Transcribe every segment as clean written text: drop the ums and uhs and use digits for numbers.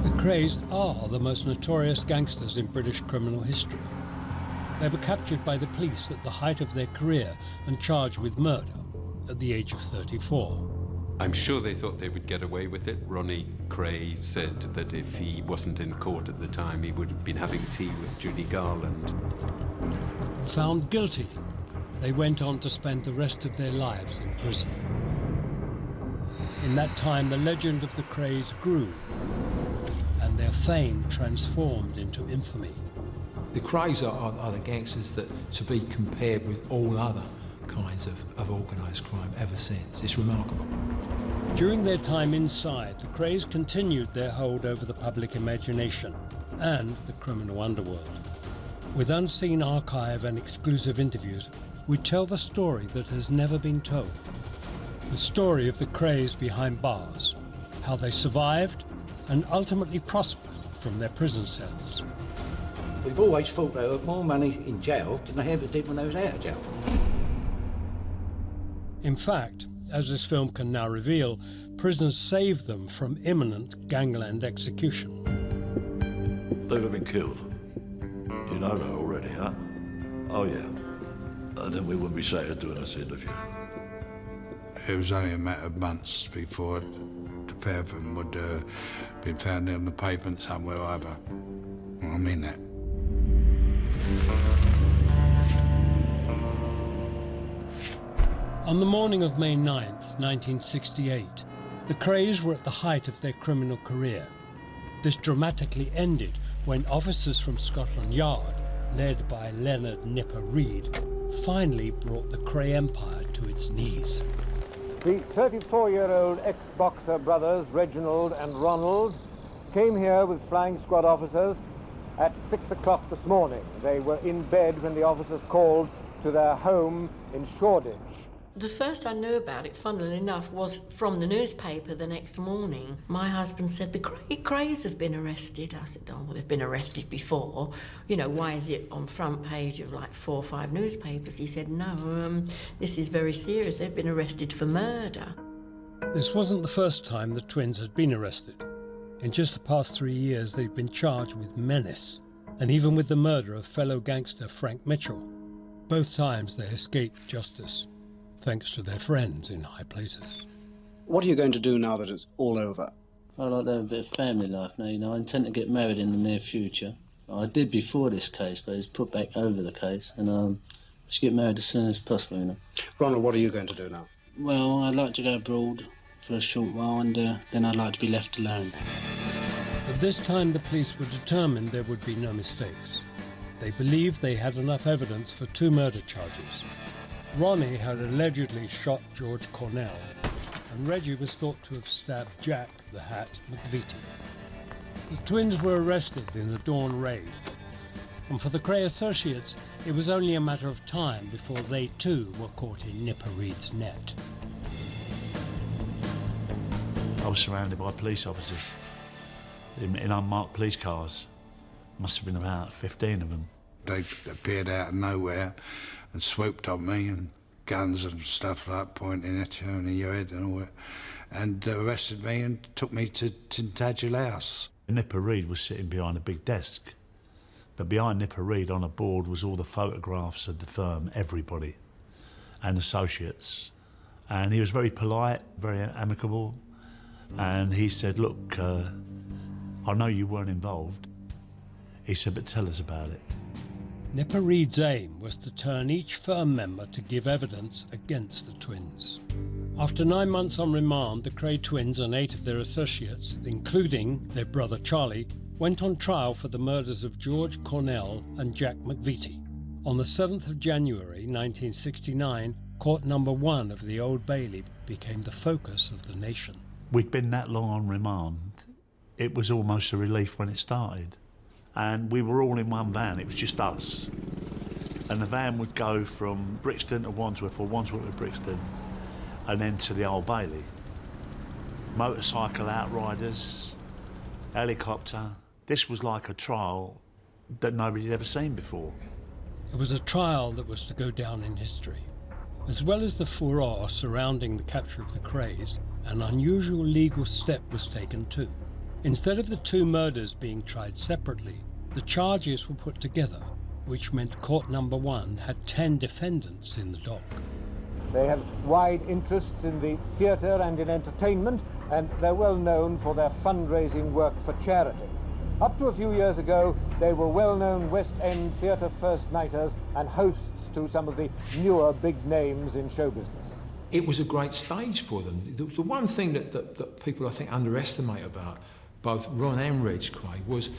The Krays are the most notorious gangsters in British criminal history. They were captured by the police at the height of their career and charged with murder at the age of 34. I'm sure they thought they would get away with it. Ronnie Kray said that if he wasn't in court at the time, he would have been having tea with Judy Garland. Found guilty, they went on to spend the rest of their lives in prison. In that time, the legend of the Krays grew, and their fame transformed into infamy. The Krays are the gangsters that to be compared with all other kinds of organised crime ever since. It's remarkable. During their time inside, the Krays continued their hold over the public imagination and the criminal underworld. With unseen archive and exclusive interviews, we tell the story that has never been told. The story of the Krays behind bars, how they survived and ultimately prospered from their prison cells. We've always thought they had more money in jail than they ever did when they was out of jail. In fact, as this film can now reveal, prisons saved them from imminent gangland execution. They'd have been killed. You know that already, huh? Oh, yeah. And then we wouldn't be sat here doing this interview. It was only a matter of months before the pair of them would have been found on the pavement somewhere or other. I mean that. On the morning of May 9th, 1968, the Krays were at the height of their criminal career. This dramatically ended when officers from Scotland Yard, led by Leonard Nipper Reid, finally brought the Kray empire to its knees. The 34-year-old ex-boxer brothers, Reginald and Ronald, came here with flying squad officers at 6 o'clock this morning. They were in bed when the officers called to their home in Shoreditch. The first I knew about it, funnily enough, was from the newspaper the next morning. My husband said, the Krays have been arrested. I said, oh, well, they've been arrested before. You know, why is it on front page of like 4 or 5 newspapers? He said, no, this is very serious. They've been arrested for murder. This wasn't the first time the twins had been arrested. In just the past 3 years, they'd been charged with menace, and even with the murder of fellow gangster Frank Mitchell. Both times they escaped justice, thanks to their friends in high places. What are you going to do now that it's all over? I like to have a bit of family life now, you know. I intend to get married in the near future. I did before this case, but it's put back over the case, and just get married as soon as possible, you know. Ronald, what are you going to do now? Well, I'd like to go abroad for a short while, and then I'd like to be left alone. But this time the police were determined there would be no mistakes. They believed they had enough evidence for 2 murder charges. Ronnie had allegedly shot George Cornell, and Reggie was thought to have stabbed Jack the Hat McVitie. The twins were arrested in the dawn raid, and for the Kray associates, it was only a matter of time before they too were caught in Nipper Reid's net. I was surrounded by police officers in unmarked police cars. Must have been about 15 of them. They appeared out of nowhere and swooped on me, and guns and stuff like that pointing at you and your head and all that, and arrested me and took me to Tintagel House. Nipper Reid was sitting behind a big desk, but behind Nipper Reid on a board was all the photographs of the firm, everybody, and associates. And he was very polite, very amicable, and he said, look, I know you weren't involved. He said, but tell us about it. Nipper Reid's aim was to turn each firm member to give evidence against the twins. After 9 months on remand, the Kray twins and 8 of their associates, including their brother Charlie, went on trial for the murders of George Cornell and Jack McVitie. On the 7th of January 1969, Court Number 1 of the Old Bailey became the focus of the nation. We'd been that long on remand, it was almost a relief when it started. And we were all in one van, it was just us. And the van would go from Brixton to Wandsworth, or Wandsworth to Brixton, and then to the Old Bailey. Motorcycle outriders, helicopter. This was like a trial that nobody had ever seen before. It was a trial that was to go down in history. As well as the furore surrounding the capture of the Krays, an unusual legal step was taken too. Instead of the two murders being tried separately, the charges were put together, which meant court number 1 had 10 defendants in the dock. They have wide interests in the theatre and in entertainment, and they're well known for their fundraising work for charity. Up to a few years ago, they were well-known West End theatre first-nighters and hosts to some of the newer big names in show business. It was a great stage for them. The one thing that people, I think, underestimate about both Ron and Reg Kray was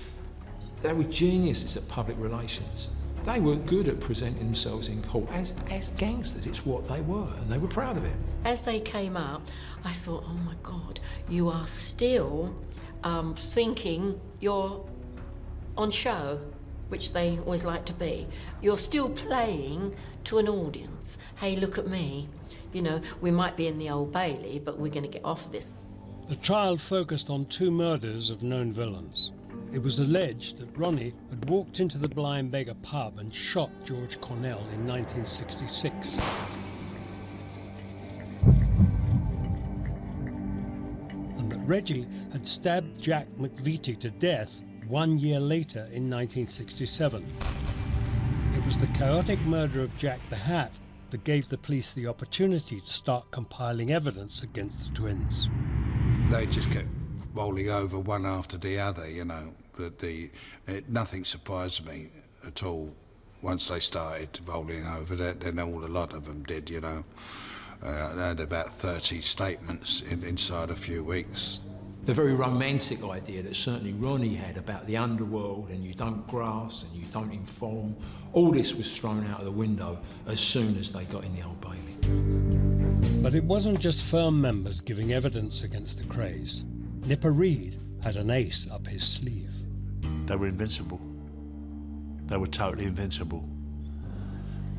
they were geniuses at public relations. They were good at presenting themselves in court as gangsters. It's what they were, and they were proud of it. As they came up, I thought, oh my God, you are still thinking you're on show, which they always like to be. You're still playing to an audience. Hey, look at me. You know, we might be in the Old Bailey, but we're going to get off this. The trial focused on 2 murders of known villains. It was alleged that Ronnie had walked into the Blind Beggar pub and shot George Cornell in 1966. And that Reggie had stabbed Jack McVitie to death 1 year later in 1967. It was the chaotic murder of Jack the Hat that gave the police the opportunity to start compiling evidence against the twins. They just kept rolling over one after the other, you know. But nothing surprised me at all once they started rolling over. Then a lot of them did, you know. They had about 30 statements inside a few weeks. The very romantic idea that certainly Ronnie had about the underworld and you don't grass and you don't inform, all this was thrown out of the window as soon as they got in the Old Bailey. But it wasn't just firm members giving evidence against the Krays. Nipper Reed had an ace up his sleeve. They were invincible. They were totally invincible.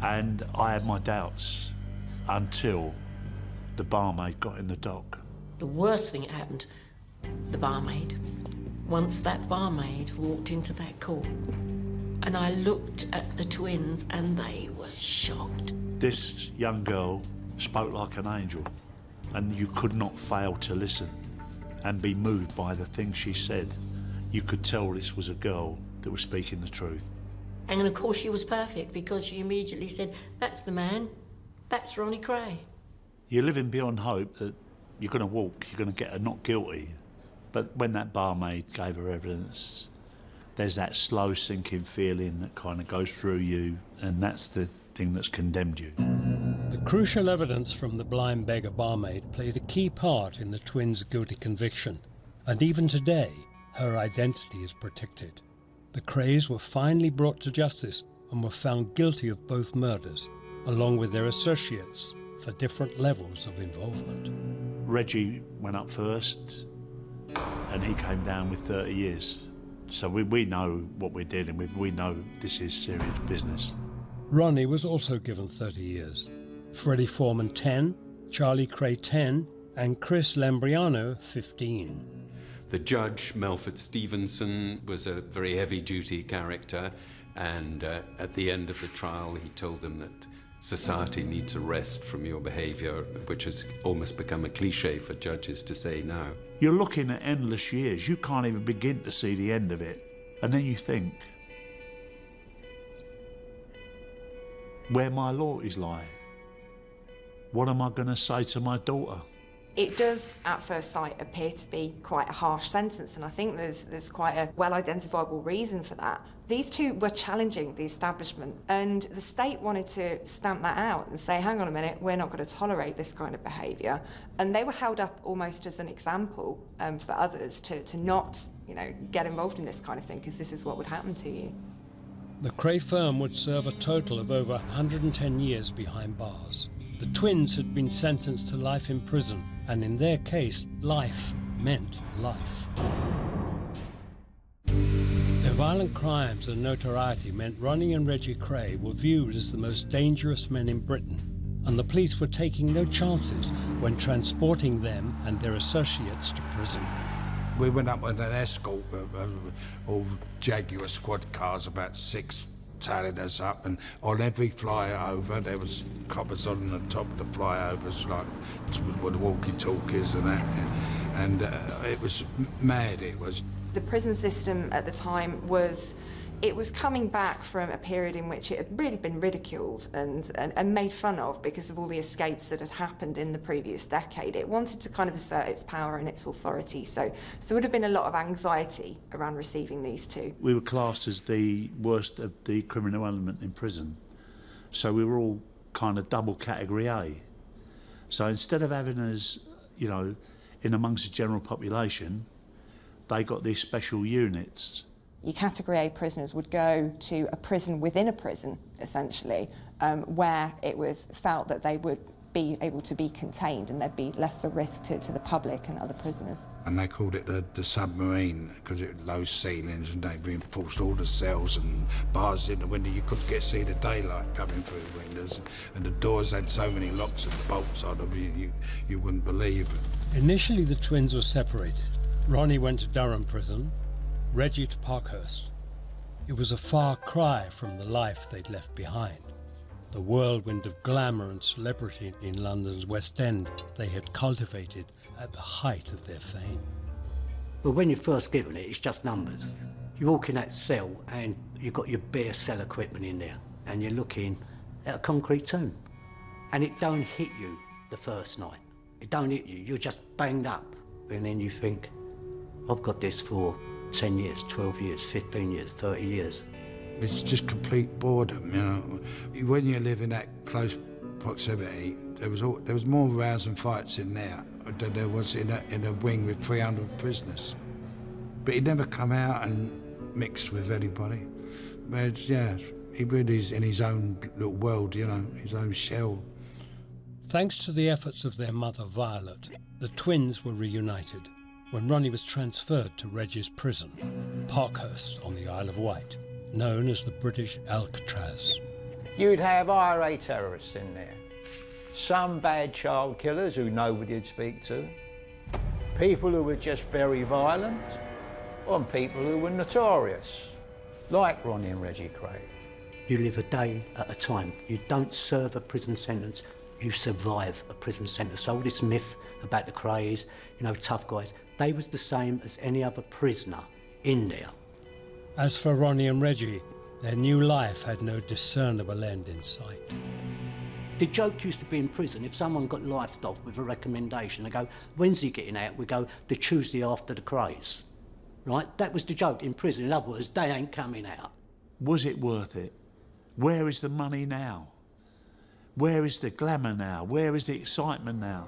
And I had my doubts until the barmaid got in the dock. The worst thing that happened, the barmaid. Once that barmaid walked into that court, and I looked at the twins and they were shocked. This young girl spoke like an angel, and you could not fail to listen and be moved by the things she said. You could tell this was a girl that was speaking the truth. And of course she was perfect because she immediately said, that's the man, that's Ronnie Kray. You're living beyond hope that you're going to walk, you're going to get a not guilty. But when that barmaid gave her evidence, there's that slow sinking feeling that kind of goes through you, and that's the thing that's condemned you. The crucial evidence from the Blind Beggar barmaid played a key part in the twins' guilty conviction, and even today, her identity is protected. The Krays were finally brought to justice and were found guilty of both murders, along with their associates, for different levels of involvement. Reggie went up first, and he came down with 30 years. So we know what we're dealing with. We know this is serious business. Ronnie was also given 30 years. Freddie Foreman 10, Charlie Kray 10, and Chris Lambriano 15. The judge, Melford Stevenson, was a very heavy-duty character, and at the end of the trial he told them that society needs a rest from your behaviour, which has almost become a cliche for judges to say now. You're looking at endless years. You can't even begin to see the end of it. And then you think, where my loyalties lie? What am I going to say to my daughter? It does, at first sight, appear to be quite a harsh sentence, and I think there's quite a well-identifiable reason for that. These two were challenging the establishment, and the state wanted to stamp that out and say, hang on a minute, we're not going to tolerate this kind of behaviour. And they were held up almost as an example for others to not, get involved in this kind of thing, because this is what would happen to you. The Kray firm would serve a total of over 110 years behind bars. The twins had been sentenced to life in prison, and in their case, life meant life. Their violent crimes and notoriety meant Ronnie and Reggie Kray were viewed as the most dangerous men in Britain, and the police were taking no chances when transporting them and their associates to prison. We went up with an escort of all Jaguar squad cars, about 6 tallied us up, and on every flyover there was coppers on the top of the flyovers, like with the walkie-talkies and that, and it was mad, it was. The prison system at the time was coming back from a period in which it had really been ridiculed and made fun of because of all the escapes that had happened in the previous decade. It wanted to kind of assert its power and its authority, so there would have been a lot of anxiety around receiving these two. We were classed as the worst of the criminal element in prison, so we were all kind of double category A. So instead of having us, you know, in amongst the general population, they got these special units. Your Category A prisoners would go to a prison within a prison, essentially, where it was felt that they would be able to be contained and there'd be less of a risk to the public and other prisoners. And they called it the submarine because it had low ceilings, and they reinforced all the cells and bars in the window. You couldn't see the daylight coming through the windows, and the doors had so many locks and bolts on them you wouldn't believe it. Initially the twins were separated. Ronnie went to Durham prison, Reggie to Parkhurst. It was a far cry from the life they'd left behind, the whirlwind of glamour and celebrity in London's West End they had cultivated at the height of their fame. Well, when you're first given it, it's just numbers. You walk in that cell and you've got your bare cell equipment in there, and you're looking at a concrete tomb. And it don't hit you the first night. It don't hit you, you're just banged up. And then you think, I've got this for 10 years, 12 years, 15 years, 30 years. It's just complete boredom, you know. When you live in that close proximity, there was more rows and fights in there than there was in a wing with 300 prisoners. But he'd never come out and mixed with anybody. But yeah, he really is in his own little world, you know, his own shell. Thanks to the efforts of their mother, Violet, the twins were reunited when Ronnie was transferred to Reggie's prison, Parkhurst on the Isle of Wight, known as the British Alcatraz. You'd have IRA terrorists in there, some bad child killers who nobody'd speak to, people who were just very violent, and people who were notorious, like Ronnie and Reggie Kray. You live a day at a time. You don't serve a prison sentence, you survive a prison sentence. So all this myth about the Krays, you know, tough guys, they was the same as any other prisoner in there. As for Ronnie and Reggie, their new life had no discernible end in sight. The joke used to be in prison, if someone got lifed off with a recommendation, they go, when's he getting out? We go, the Tuesday after the Krays. Right? That was the joke in prison. In other words, they ain't coming out. Was it worth it? Where is the money now? Where is the glamour now? Where is the excitement now?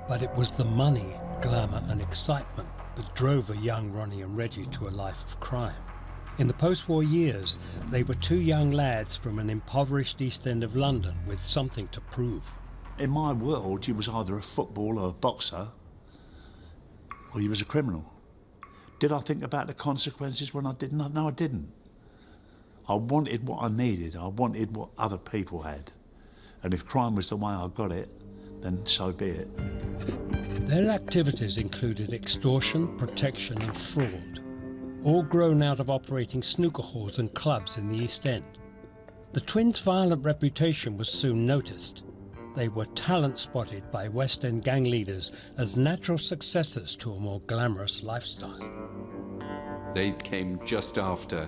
But it was the money, glamour and excitement that drove a young Ronnie and Reggie to a life of crime. In the post-war years, they were two young lads from an impoverished East End of London with something to prove. In my world, you was either a footballer or a boxer, or you was a criminal. Did I think about the consequences when I didn't? No, I didn't. I wanted what I needed. I wanted what other people had. And if crime was the way I got it, then so be it. Their activities included extortion, protection and fraud, all grown out of operating snooker halls and clubs in the East End. The twins' violent reputation was soon noticed. They were talent spotted by West End gang leaders as natural successors to a more glamorous lifestyle. They came just after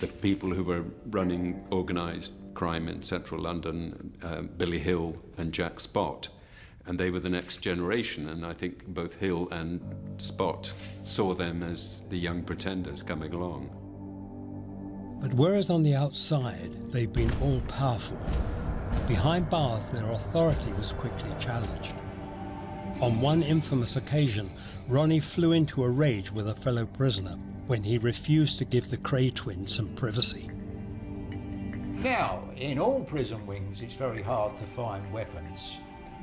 the people who were running organised crime in central London, Billy Hill and Jack Spot. And they were the next generation, and I think both Hill and Spot saw them as the young pretenders coming along. But whereas on the outside they'd been all-powerful, behind bars their authority was quickly challenged. On one infamous occasion, Ronnie flew into a rage with a fellow prisoner when he refused to give the Kray twins some privacy. Now, in all prison wings, it's very hard to find weapons.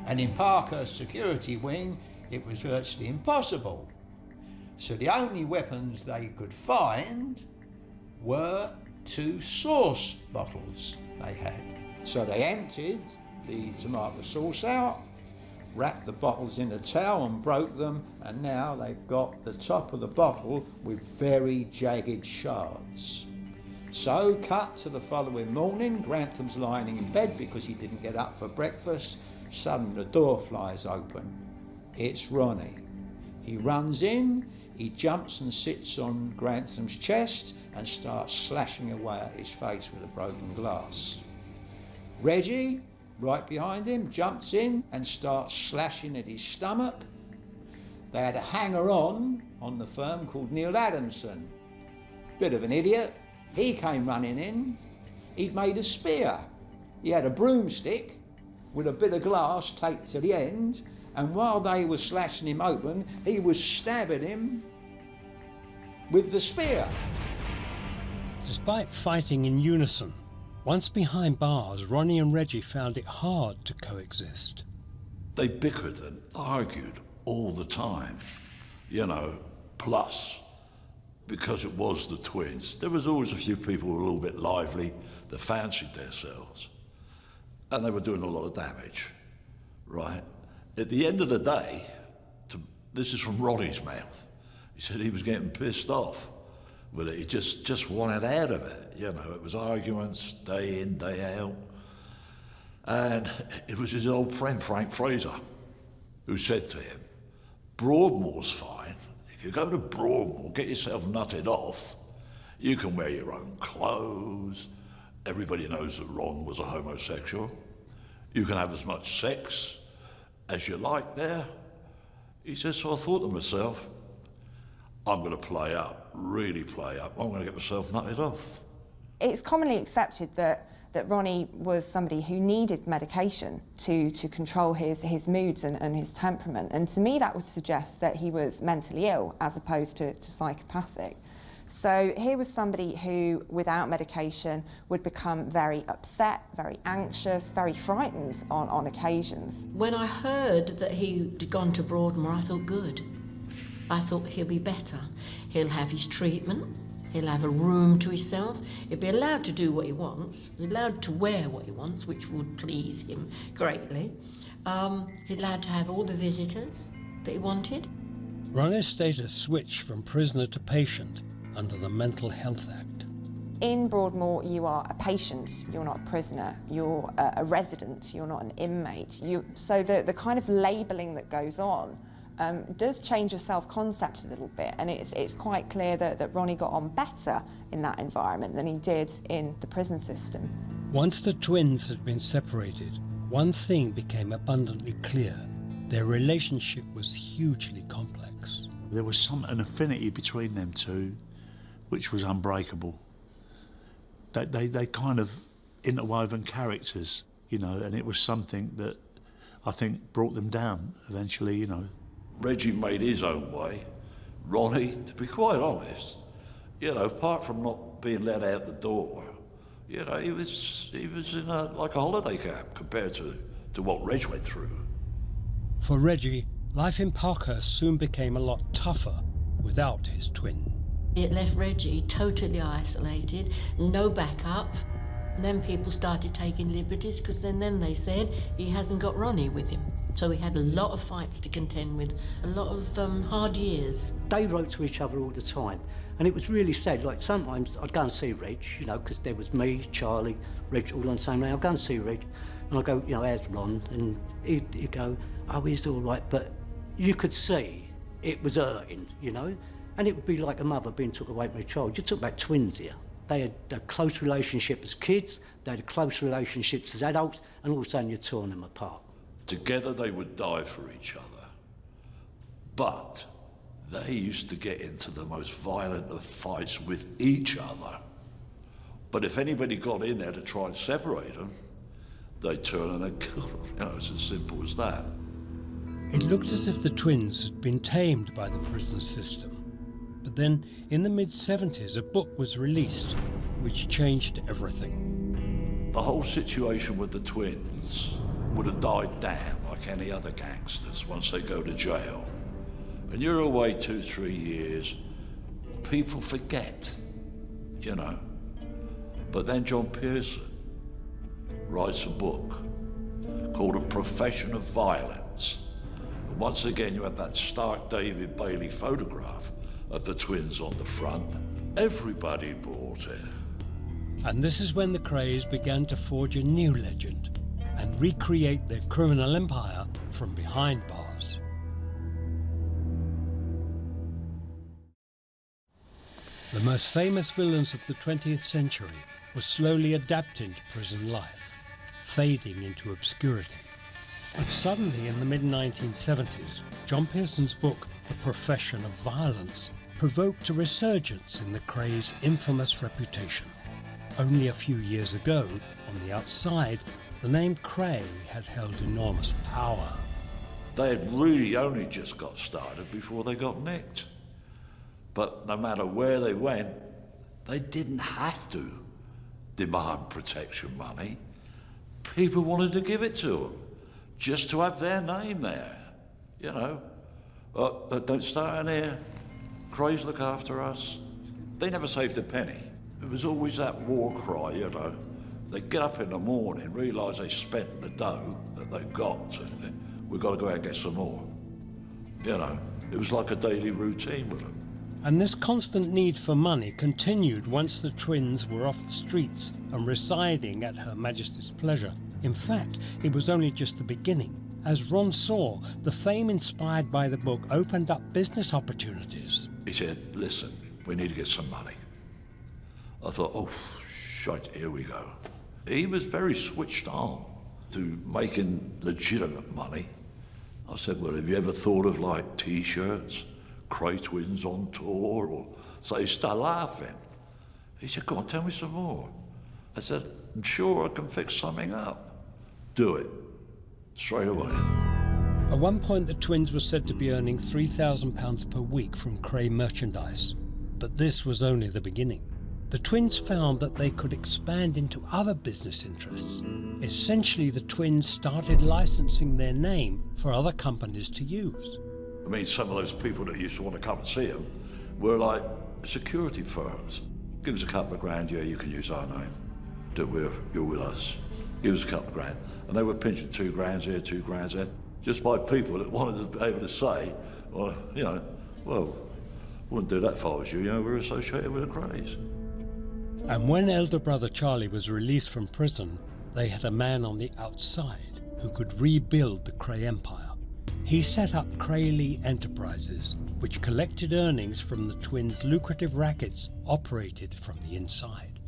And in Parkhurst's security wing, it was virtually impossible. So the only weapons they could find were 2 sauce bottles they had. So they emptied the tomato sauce out, wrapped the bottles in a towel and broke them, and now they've got the top of the bottle with very jagged shards. So, cut to the following morning, Grantham's lying in bed because he didn't get up for breakfast. Suddenly the door flies open. It's Ronnie. He runs in, he jumps and sits on Grantham's chest and starts slashing away at his face with a broken glass. Reggie, right behind him, jumps in and starts slashing at his stomach. They had a hanger-on the firm called Neil Adamson. Bit of an idiot. He came running in. He'd made a spear. He had a broomstick with a bit of glass taped to the end, and while they were slashing him open, he was stabbing him with the spear. Despite fighting in unison, once behind bars, Ronnie and Reggie found it hard to coexist. They bickered and argued all the time, plus, because it was the twins, there was always a few people who were a little bit lively that fancied themselves, and they were doing a lot of damage, right? At the end of the day, this is from Ronnie's mouth, he said he was getting pissed off with it. He just wanted out of it, it was arguments day in, day out. And it was his old friend, Frank Fraser, who said to him, Broadmoor's fine. If you go to Broadmoor, get yourself nutted off, you can wear your own clothes. Everybody knows that Ron was a homosexual. You can have as much sex as you like there. He says, so I thought to myself, I'm going to play up, really play up. I'm going to get myself nutted off. It's commonly accepted that Ronnie was somebody who needed medication to control his moods and his temperament. And to me, that would suggest that he was mentally ill as opposed to psychopathic. So here was somebody who, without medication, would become very upset, very anxious, very frightened on occasions. When I heard that he'd gone to Broadmoor, I thought, good. I thought he'll be better. He'll have his treatment. He'll have a room to himself. He'll be allowed to do what he wants. He'll be allowed to wear what he wants, which would please him greatly. He'll allowed to have all the visitors that he wanted. Ronnie's status switched from prisoner to patient under the Mental Health Act. In Broadmoor, you are a patient, you're not a prisoner. You're a resident, you're not an inmate. So the kind of labelling that goes on does change your self-concept a little bit, and it's quite clear that Ronnie got on better in that environment than he did in the prison system. Once the twins had been separated, one thing became abundantly clear. Their relationship was hugely complex. There was an affinity between them two which was unbreakable. They kind of interwoven characters, and it was something that I think brought them down eventually, Reggie made his own way. Ronnie, to be quite honest, apart from not being let out the door, he was in like a holiday camp compared to what Reg went through. For Reggie, life in Parkhurst soon became a lot tougher without his twin. It left Reggie totally isolated, no backup. And then people started taking liberties because then they said he hasn't got Ronnie with him. So we had a lot of fights to contend with, a lot of hard years. They wrote to each other all the time, and it was really sad. Like sometimes I'd go and see Reg, because there was me, Charlie, Reg all on the same day. I'd go and see Reg, and I'd go, how's Ron? And he'd go, oh, he's all right. But you could see it was hurting, And it would be like a mother being took away from a child. You took back twins here. They had a close relationship as kids, they had close relationships as adults, and all of a sudden you're torn them apart. Together they would die for each other. But they used to get into the most violent of fights with each other. But if anybody got in there to try and separate them, they'd turn and they'd kill them. It's as simple as that. It looked as if the twins had been tamed by the prison system. But then, in the mid-70s, a book was released which changed everything. The whole situation with the twins would have died down like any other gangsters once they go to jail. And you're away 2-3 years, people forget, But then John Pearson writes a book called A Profession of Violence. And once again, you have that stark David Bailey photograph of the twins on the front. Everybody bought it. And this is when the Krays began to forge a new legend and recreate their criminal empire from behind bars. The most famous villains of the 20th century were slowly adapting to prison life, fading into obscurity. But suddenly, in the mid-1970s, John Pearson's book, The Profession of Violence, provoked a resurgence in the Krays' infamous reputation. Only a few years ago, on the outside, the name Kray had held enormous power. They had really only just got started before they got nicked. But no matter where they went, they didn't have to demand protection money. People wanted to give it to them, just to have their name there, you know. Don't start in here, Krays look after us. They never saved a penny. It was always that war cry, you know. They get up in the morning, realise they spent the dough that they've got, and we've got to go out and get some more. You know, it was like a daily routine with them. And this constant need for money continued once the twins were off the streets and residing at Her Majesty's pleasure. In fact, it was only just the beginning. As Ron saw, the fame inspired by the book opened up business opportunities. He said, listen, we need to get some money. I thought, oh, shite, here we go. He was very switched on to making legitimate money. I said, well, have you ever thought of like T-shirts, Kray twins on tour, or so he started laughing. He said, go on, tell me some more. I said, I'm sure I can fix something up. Do it, straight away. At one point, the twins were said to be earning £3,000 per week from Kray merchandise, but this was only the beginning. The twins found that they could expand into other business interests. Essentially, the twins started licensing their name for other companies to use. I mean, some of those people that used to want to come and see them were like security firms. Give us a couple of grand, yeah, you can use our name. You're with us. Give us a couple of grand. And they were pinching 2 grand here, 2 grand there, just by people that wanted to be able to say, well, you know, well, wouldn't do that if I was you, we're associated with the Krays. And when elder brother Charlie was released from prison, they had a man on the outside who could rebuild the Kray empire. He set up Kray Enterprises, which collected earnings from the twins' lucrative rackets operated from the inside.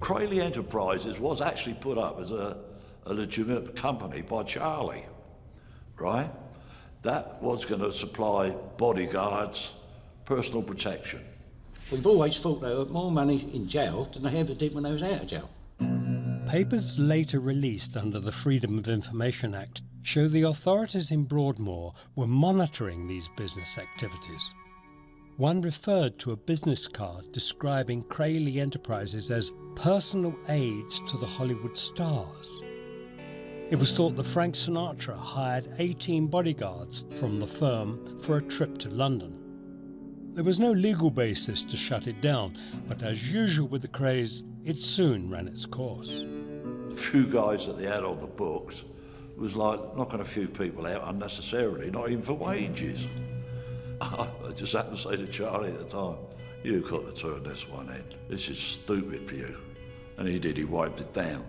Kray Enterprises was actually put up as a legitimate company by Charlie, right? That was going to supply bodyguards, personal protection. We've always thought they had more money in jail than they ever did when they was out of jail. Papers later released under the Freedom of Information Act show the authorities in Broadmoor were monitoring these business activities. One referred to a business card describing Kray Enterprises as personal aids to the Hollywood stars. It was thought that Frank Sinatra hired 18 bodyguards from the firm for a trip to London. There was no legal basis to shut it down, but as usual with the Krays, it soon ran its course. A few guys that they had on the books was like knocking a few people out unnecessarily, not even for wages. I just happened to say to Charlie at the time, you've got to turn this one in. This is stupid for you. And he did, he wiped it down.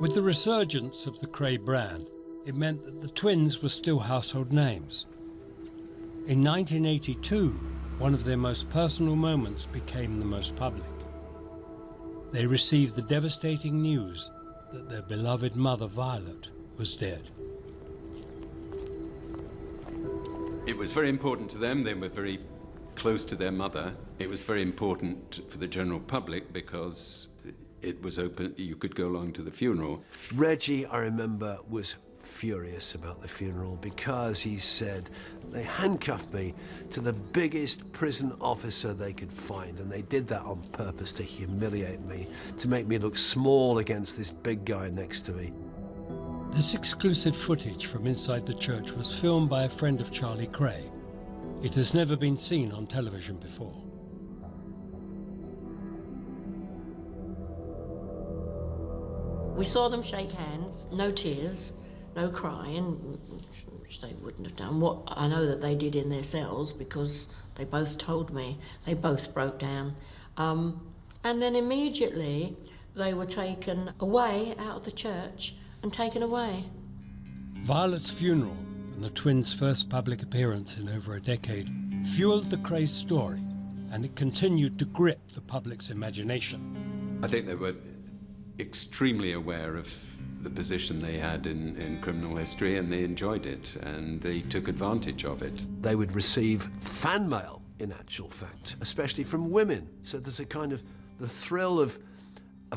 With the resurgence of the Kray brand, it meant that the twins were still household names. In 1982, one of their most personal moments became the most public. They received the devastating news that their beloved mother, Violet, was dead. It was very important to them. They were very close to their mother. It was very important for the general public because it was open, you could go along to the funeral. Reggie, I remember, was furious about the funeral because he said they handcuffed me to the biggest prison officer they could find, and they did that on purpose to humiliate me, to make me look small against this big guy next to me. This exclusive footage from inside the church was filmed by a friend of Charlie Kray. It has never been seen on television before. We saw them shake hands, no tears, no crying, which they wouldn't have done. What I know that they did in their cells, because they both told me, they both broke down. And then immediately they were taken away out of the church and taken away. Violet's funeral, and the twins' first public appearance in over a decade, fueled the Kray story, and it continued to grip the public's imagination. I think they were extremely aware of the position they had in criminal history, and they enjoyed it, and they took advantage of it. They would receive fan mail, in actual fact, especially from women. So there's a kind of the thrill of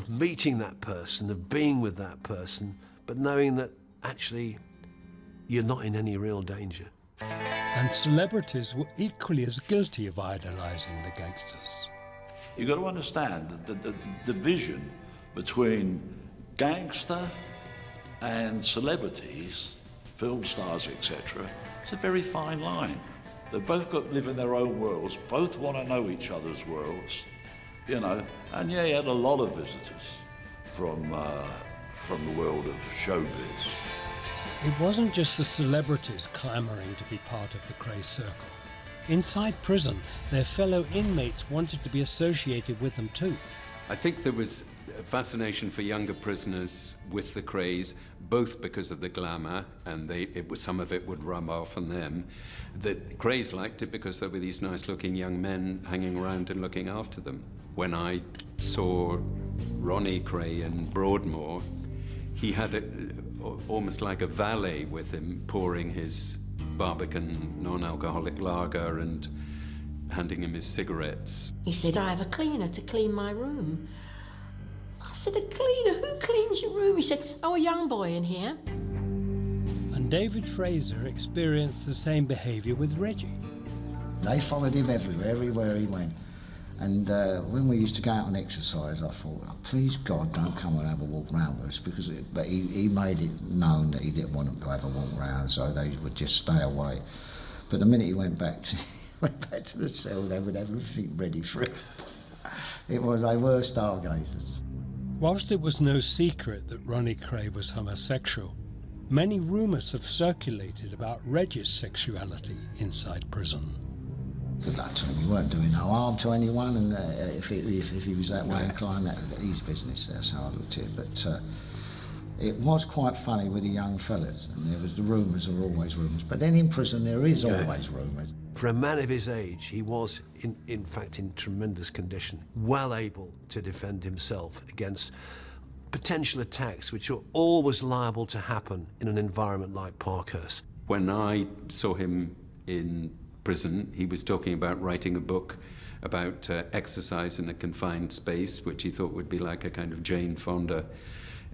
meeting that person, of being with that person, but knowing that actually you're not in any real danger. And celebrities were equally as guilty of idolising the gangsters. You've got to understand that the division between gangster and celebrities, film stars, etc., it's a very fine line. They've both got to live in their own worlds, both want to know each other's worlds, you know. And yeah, he had a lot of visitors from the world of showbiz. It wasn't just the celebrities clamouring to be part of the Kray circle. Inside prison, their fellow inmates wanted to be associated with them too. I think there was a fascination for younger prisoners with the Krays, both because of the glamour, and some of it would rub off on them. The Krays liked it because there were these nice-looking young men hanging around and looking after them. When I saw Ronnie Kray in Broadmoor, he had almost like a valet with him, pouring his Barbican non-alcoholic lager and handing him his cigarettes. He said, I have a cleaner to clean my room. I said, a cleaner? Who cleans your room? He said, oh, a young boy in here. And David Fraser experienced the same behaviour with Reggie. They followed him everywhere he went. And when we used to go out on exercise, I thought, oh, please God, don't come and have a walk round with us, but he made it known that he didn't want them to have a walk round, so they would just stay away. But the minute he went back to the cell, they would have everything ready for it. They were stargazers. Whilst it was no secret that Ronnie Kray was homosexual, many rumours have circulated about Reggie's sexuality inside prison. Good luck to him. He weren't doing no harm to anyone, and if he was that way inclined, that's his business. That's how I looked at it. But it was quite funny with the young fellas, and there was the rumours. There were always rumours. But then in prison, there is always rumours. For a man of his age, he was, in fact, in tremendous condition, well able to defend himself against potential attacks, which were always liable to happen in an environment like Parkhurst. When I saw him in prison, he was talking about writing a book about exercise in a confined space, which he thought would be like a kind of Jane Fonda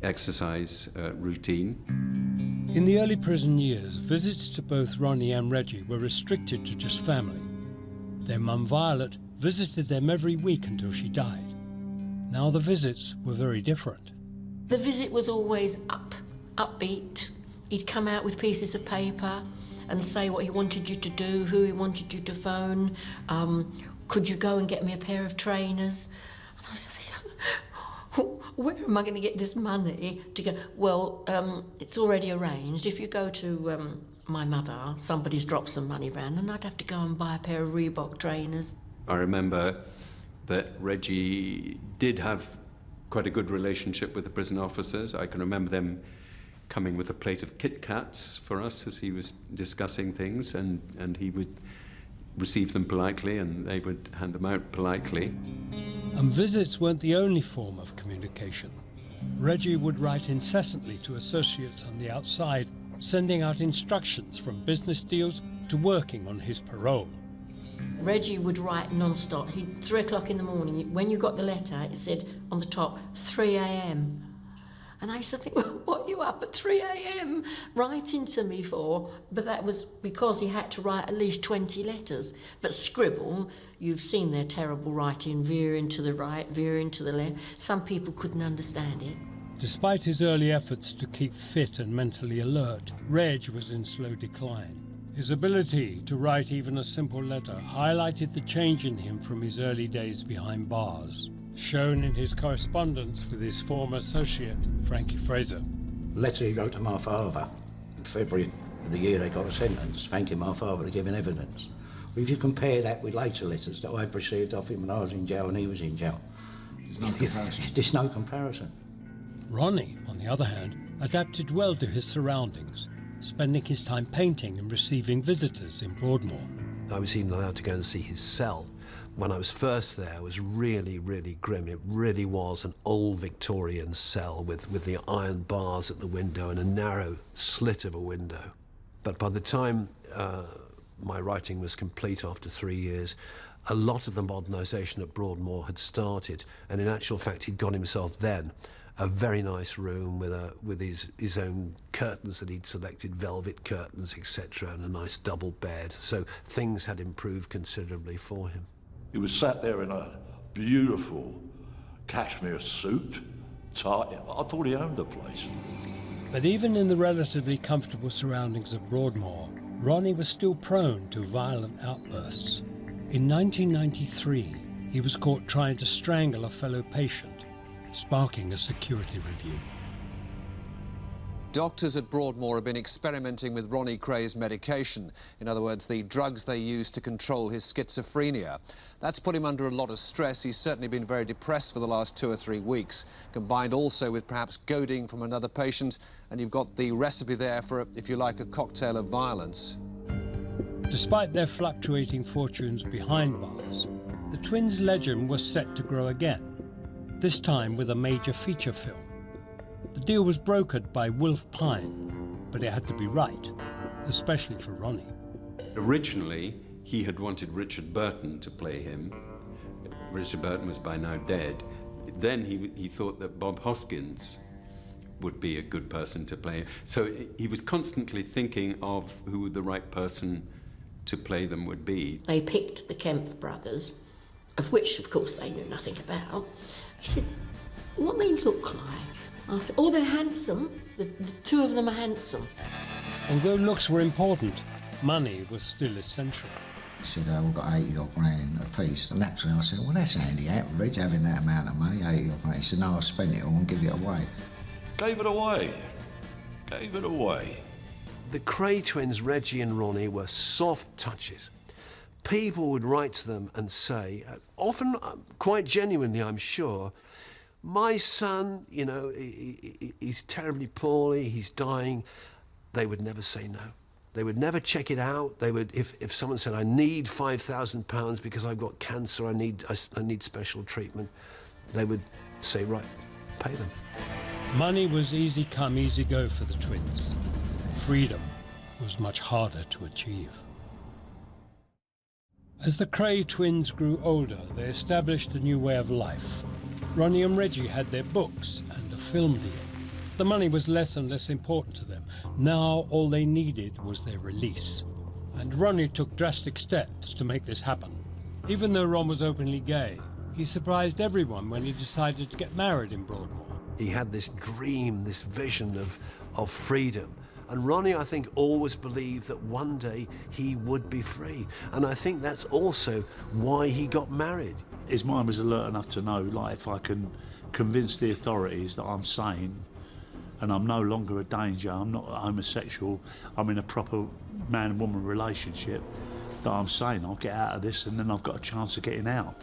exercise routine. In the early prison years, visits to both Ronnie and Reggie were restricted to just family. Their mum Violet visited them every week until she died. Now the visits were very different. The visit was always upbeat. He'd come out with pieces of paper and say what he wanted you to do, who he wanted you to phone, could you go and get me a pair of trainers? And I was thinking, where am I going to get this money to go? Well, it's already arranged. If you go to my mother, somebody's dropped some money around, and I'd have to go and buy a pair of Reebok trainers. I remember that Reggie did have quite a good relationship with the prison officers. I can remember them coming with a plate of Kit Kats for us as he was discussing things, and he would receive them politely and they would hand them out politely. And visits weren't the only form of communication. Reggie would write incessantly to associates on the outside, sending out instructions from business deals to working on his parole. Reggie would write non-stop. 3 o'clock in the morning, when you got the letter, it said on the top, 3 a.m. And I used to think, well, what are you up at 3 a.m. writing to me for? But that was because he had to write at least 20 letters. But scribble, you've seen their terrible writing, veering to the right, veering to the left. Some people couldn't understand it. Despite his early efforts to keep fit and mentally alert, Reg was in slow decline. His ability to write even a simple letter highlighted the change in him from his early days behind bars, shown in his correspondence with his former associate, Frankie Fraser. Letter he wrote to my father in February of the year they got a sentence, thanking my father for giving evidence. Well, if you compare that with later letters that I've received off him when I was in jail and he was in jail, There's no comparison. There's no comparison. Ronnie, on the other hand, adapted well to his surroundings, spending his time painting and receiving visitors in Broadmoor. I was even allowed to go and see his cell. When I was first there, it was really, really grim. It really was an old Victorian cell with the iron bars at the window and a narrow slit of a window. But by the time my writing was complete after 3 years, a lot of the modernisation at Broadmoor had started, and in actual fact he'd got himself then a very nice room with his own curtains that he'd selected, velvet curtains, etc., and a nice double bed. So things had improved considerably for him. He was sat there in a beautiful cashmere suit, tie. I thought he owned the place. But even in the relatively comfortable surroundings of Broadmoor, Ronnie was still prone to violent outbursts. In 1993, he was caught trying to strangle a fellow patient, sparking a security review. Doctors at Broadmoor have been experimenting with Ronnie Kray's medication. In other words, the drugs they use to control his schizophrenia. That's put him under a lot of stress. He's certainly been very depressed for the last 2 or 3 weeks, combined also with perhaps goading from another patient. And you've got the recipe there for, if you like, a cocktail of violence. Despite their fluctuating fortunes behind bars, the twins' legend was set to grow again, this time with a major feature film. The deal was brokered by Wolf Pine, but it had to be right, especially for Ronnie. Originally, he had wanted Richard Burton to play him. Richard Burton was by now dead. Then he thought that Bob Hoskins would be a good person to play. So he was constantly thinking of who the right person to play them would be. They picked the Kemp brothers, of which, of course, they knew nothing about. He said, what they look like? I said, oh, they're handsome. The two of them are handsome. Although looks were important, money was still essential. He said, we've got 80 odd grand a piece. And naturally I said, well, that's handy, Reg, having that amount of money, 80 odd grand. He said, no, I'll spend it all and give it away. Gave it away. Gave it away. The Kray twins, Reggie and Ronnie, were soft touches. People would write to them and say, often quite genuinely, I'm sure, my son, you know, he's terribly poorly, he's dying. They would never say no. They would never check it out. They would, if someone said, I need £5,000 because I've got cancer, I need special treatment, they would say, right, pay them. Money was easy come, easy go for the twins. Freedom was much harder to achieve. As the Kray twins grew older, they established a new way of life. Ronnie and Reggie had their books and a film deal. The money was less and less important to them. Now all they needed was their release. And Ronnie took drastic steps to make this happen. Even though Ron was openly gay, he surprised everyone when he decided to get married in Broadmoor. He had this dream, this vision of freedom. And Ronnie, I think, always believed that one day he would be free. And I think that's also why he got married. His mind was alert enough to know, like, if I can convince the authorities that I'm sane and I'm no longer a danger, I'm not homosexual, I'm in a proper man-woman relationship, that I'm sane, I'll get out of this and then I've got a chance of getting out.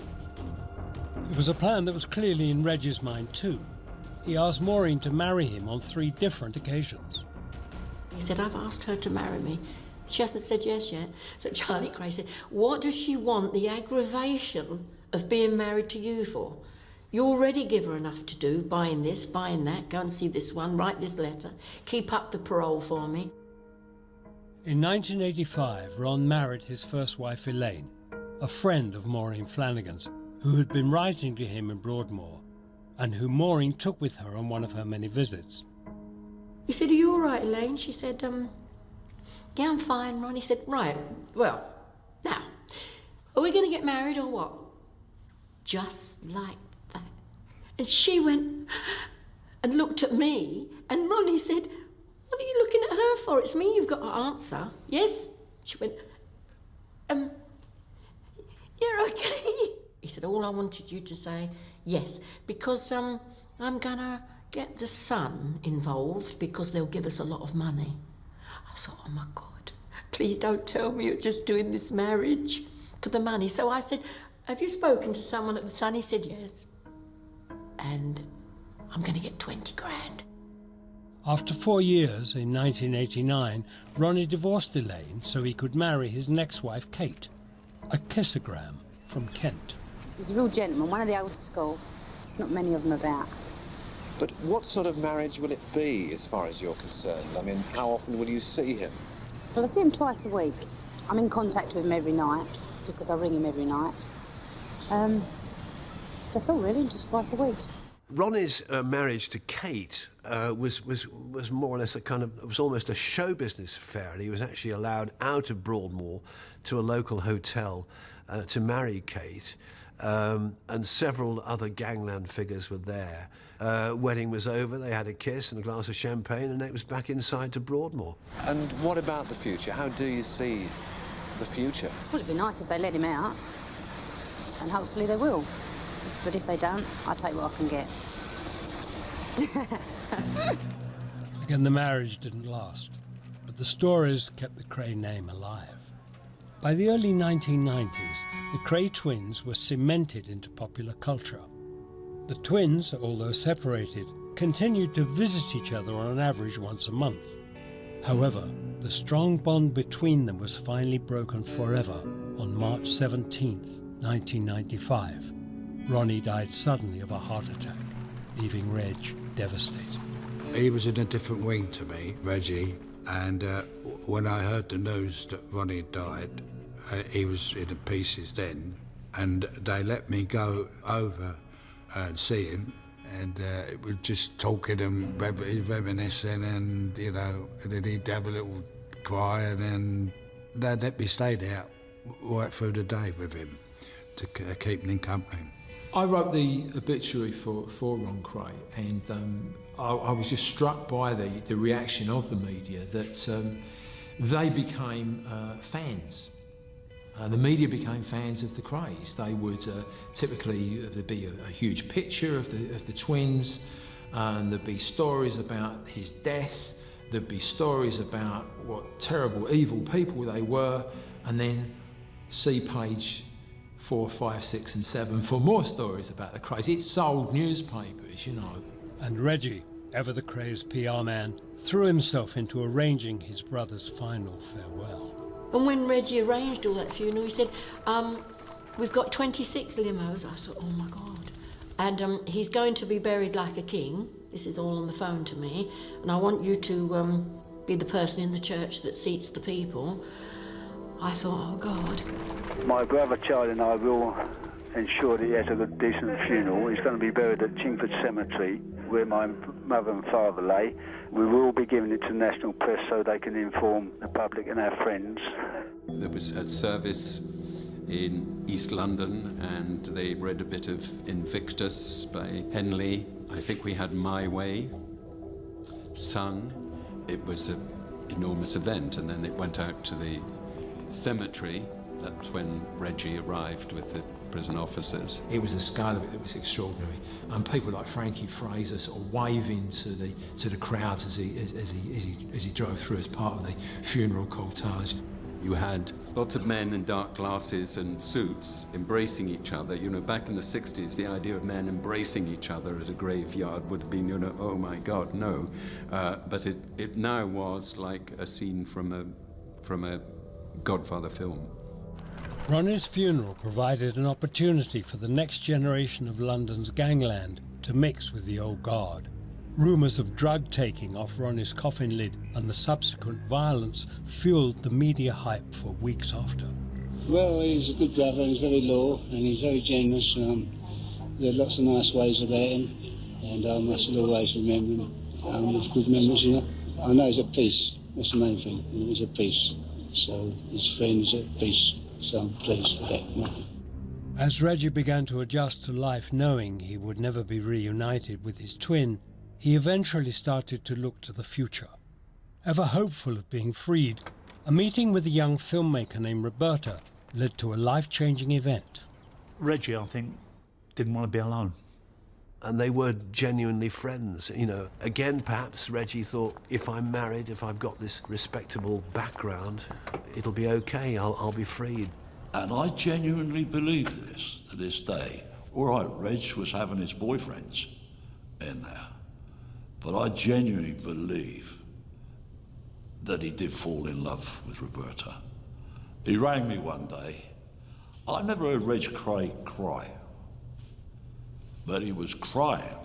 It was a plan that was clearly in Reggie's mind too. He asked Maureen to marry him on 3 different occasions. He said, I've asked her to marry me. She hasn't said yes yet. So Charlie Kray said, what does she want the aggravation of being married to you for? You already give her enough to do, buying this, buying that, go and see this one, write this letter, keep up the parole for me. In 1985, Ron married his first wife, Elaine, a friend of Maureen Flanagan's, who had been writing to him in Broadmoor, and who Maureen took with her on one of her many visits. He said, are you all right, Elaine? She said, yeah, I'm fine, Ron. He said, right, well, now, are we going to get married or what? Just like that. And she went and looked at me, and Ronnie said, what are you looking at her for? It's me you've got to answer. Yes? She went, you're okay. He said, all I wanted you to say, yes, because I'm going to get the son involved because they'll give us a lot of money. I thought, oh my God, please don't tell me you're just doing this marriage for the money. So I said, have you spoken to someone at the Sun? He said, yes. and I'm going to get 20 grand. After 4 years, in 1989, Ronnie divorced Elaine so he could marry his next wife, Kate, a kissogram from Kent. He's a real gentleman, one of the old school. There's not many of them about. But what sort of marriage will it be, as far as you're concerned? I mean, how often will you see him? Well, I see him twice a week. I'm in contact with him every night, because I ring him every night. That's all, really, just twice a week. Ronnie's marriage to Kate was more or less it was almost a show business affair, and he was actually allowed out of Broadmoor to a local hotel to marry Kate, and several other gangland figures were there. Wedding was over, they had a kiss and a glass of champagne, and it was back inside to Broadmoor. And what about the future? How do you see the future? Well, it'd be nice if they let him out, and hopefully they will. But if they don't, I'll take what I can get. Again, the marriage didn't last, but the stories kept the Kray name alive. By the early 1990s, the Kray twins were cemented into popular culture. The twins, although separated, continued to visit each other on an average once a month. However, the strong bond between them was finally broken forever on March 17th, 1995. Ronnie died suddenly of a heart attack, leaving Reg devastated. He was in a different wing to me, Reggie, and when I heard the news that Ronnie died, he was in pieces then, and they let me go over and see him, and it was just talking and reminiscing, and you know, and then he'd have a little cry, and then they'd let me stay there right through the day with him to keep him in company. I wrote the obituary for Ron Kray, and I was just struck by the reaction of the media that they became fans. The media became fans of the Krays. They would typically, there'd be a huge picture of the twins, and there'd be stories about his death, there'd be stories about what terrible, evil people they were, and then see page 4, 5, 6 and 7 for more stories about the Krays. It sold newspapers, you know. And Reggie, ever the Krays' PR man, threw himself into arranging his brother's final farewell. And when Reggie arranged all that funeral, he said, we've got 26 limos. I thought, oh my God. And he's going to be buried like a king. This is all on the phone to me. And I want you to be the person in the church that seats the people. I thought, oh God. My brother Charlie and I will ensure that he has a good, decent funeral. He's going to be buried at Chingford Cemetery, where my mother and father lay. We will be giving it to national press so they can inform the public and our friends. There was a service in East London, and they read a bit of Invictus by Henley. I think we had My Way sung. It was an enormous event, and then it went out to the cemetery. That's when Reggie arrived with the prison officers. It was the scale of it that was extraordinary, and people like Frankie Fraser sort of waving to the crowds as he drove through as part of the funeral cortege. You had lots of men in dark glasses and suits embracing each other. You know, back in the 60s, the idea of men embracing each other at a graveyard would have been, you know, oh my God, no. But it now was like a scene from a Godfather film. Ronnie's funeral provided an opportunity for the next generation of London's gangland to mix with the old guard. Rumours of drug taking off Ronnie's coffin lid and the subsequent violence fueled the media hype for weeks after. Well, he's a good brother, he's very loyal and he's very generous. There are lots of nice ways about him, and I shall always remember him with good memories, you know. I know he's at peace, that's the main thing, he's at peace. So his friend is at peace, so I'm pleased with that. You know. As Reggie began to adjust to life knowing he would never be reunited with his twin, he eventually started to look to the future. Ever hopeful of being freed, a meeting with a young filmmaker named Roberta led to a life-changing event. Reggie, I think, didn't want to be alone. And they were genuinely friends, you know. Again, perhaps Reggie thought, if I'm married, if I've got this respectable background, it'll be okay, I'll be freed. And I genuinely believe this to this day. All right, Reg was having his boyfriends in there, but I genuinely believe that he did fall in love with Roberta. He rang me one day. I never heard Reg Kray cry, but he was crying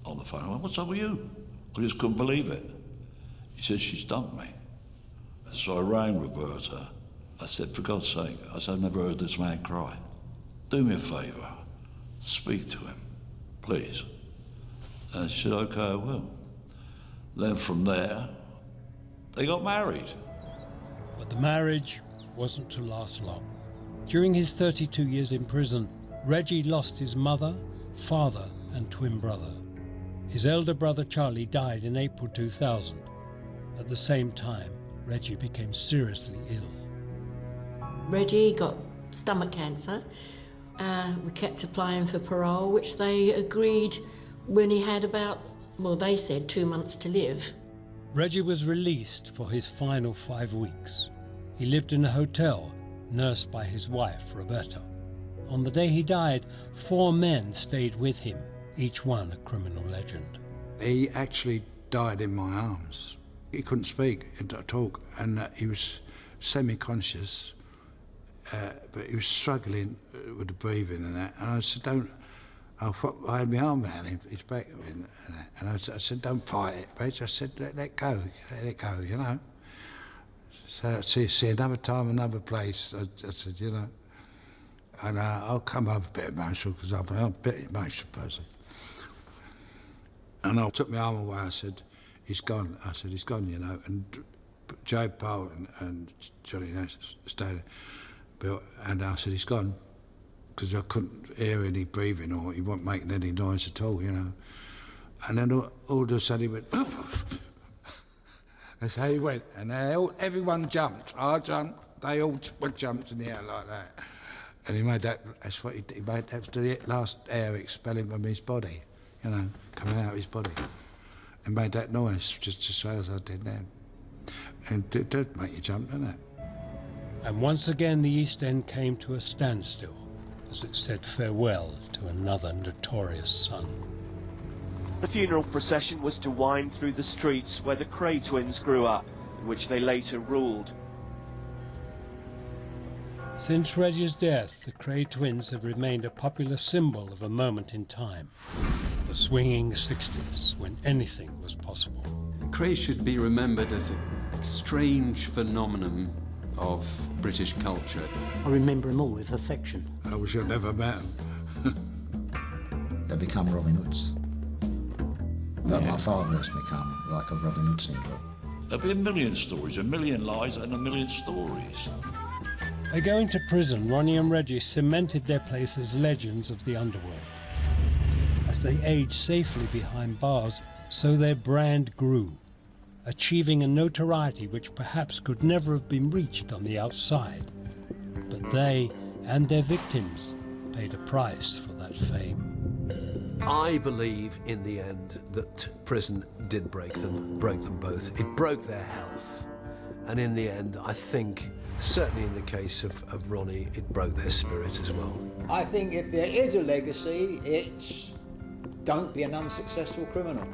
on the phone. I went, "What's up with you?" I just couldn't believe it. He said, "She's dumped me." So I rang Roberta. I said, "For God's sake," I said, "I've never heard this man cry. Do me a favour, speak to him, please." And she said, "Okay, I will." Then from there, they got married. But the marriage wasn't to last long. During his 32 years in prison, Reggie lost his mother, father, and twin brother. His elder brother Charlie died in April 2000. At the same time, Reggie became seriously ill. Reggie got stomach cancer. We kept applying for parole, which they agreed when he had about, well, they said 2 months to live. Reggie was released for his final 5 weeks. He lived in a hotel, nursed by his wife, Roberta. On the day he died, 4 men stayed with him, each one a criminal legend. He actually died in my arms. He couldn't speak and talk, and he was semi-conscious, but he was struggling with the breathing and that. And I said, I had my arm around his back, and I said, "Don't fight it, Reg." I said, let it go, you know. So see another time, another place. I said, you know, and I'll come over a bit emotional because I'm a bit emotional person. And I took my arm away. I said, "He's gone." I said, "He's gone, you know." And Joe Powell and Johnny Nash stayed there. And I said, "He's gone," because I couldn't hear any breathing or he wasn't making any noise at all, you know. And then all of a sudden he went, that's how he went. And everyone jumped. I jumped. They all jumped in the air like that. And he made that, that's what he made, that was the last air expelling from his body, you know, coming out of his body. And made that noise just as well as I did then. And it does make you jump, doesn't it? And once again the East End came to a standstill as it said farewell to another notorious son. The funeral procession was to wind through the streets where the Kray twins grew up, in which they later ruled. Since Reggie's death, the Kray twins have remained a popular symbol of a moment in time. The swinging 60s, when anything was possible. Kray should be remembered as a strange phenomenon of British culture. I remember them all with affection. I wish I'd never met them. They become Robin Hoods. But my father has become like a Robin Hood syndrome. There'll be a million stories, a million lies and a million stories. By going to prison, Ronnie and Reggie cemented their place as legends of the underworld. As they aged safely behind bars, so their brand grew, achieving a notoriety which perhaps could never have been reached on the outside. But they and their victims paid a price for that fame. I believe in the end that prison did break them both. It broke their health. And in the end, I think, certainly in the case of Ronnie, it broke their spirit as well. I think if there is a legacy, it's don't be an unsuccessful criminal.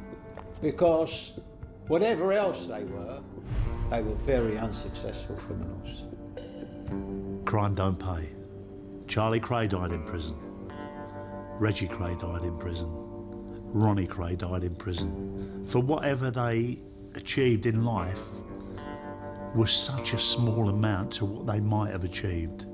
Because whatever else they were very unsuccessful criminals. Crime don't pay. Charlie Kray died in prison. Reggie Kray died in prison. Ronnie Kray died in prison. For whatever they achieved in life was such a small amount to what they might have achieved.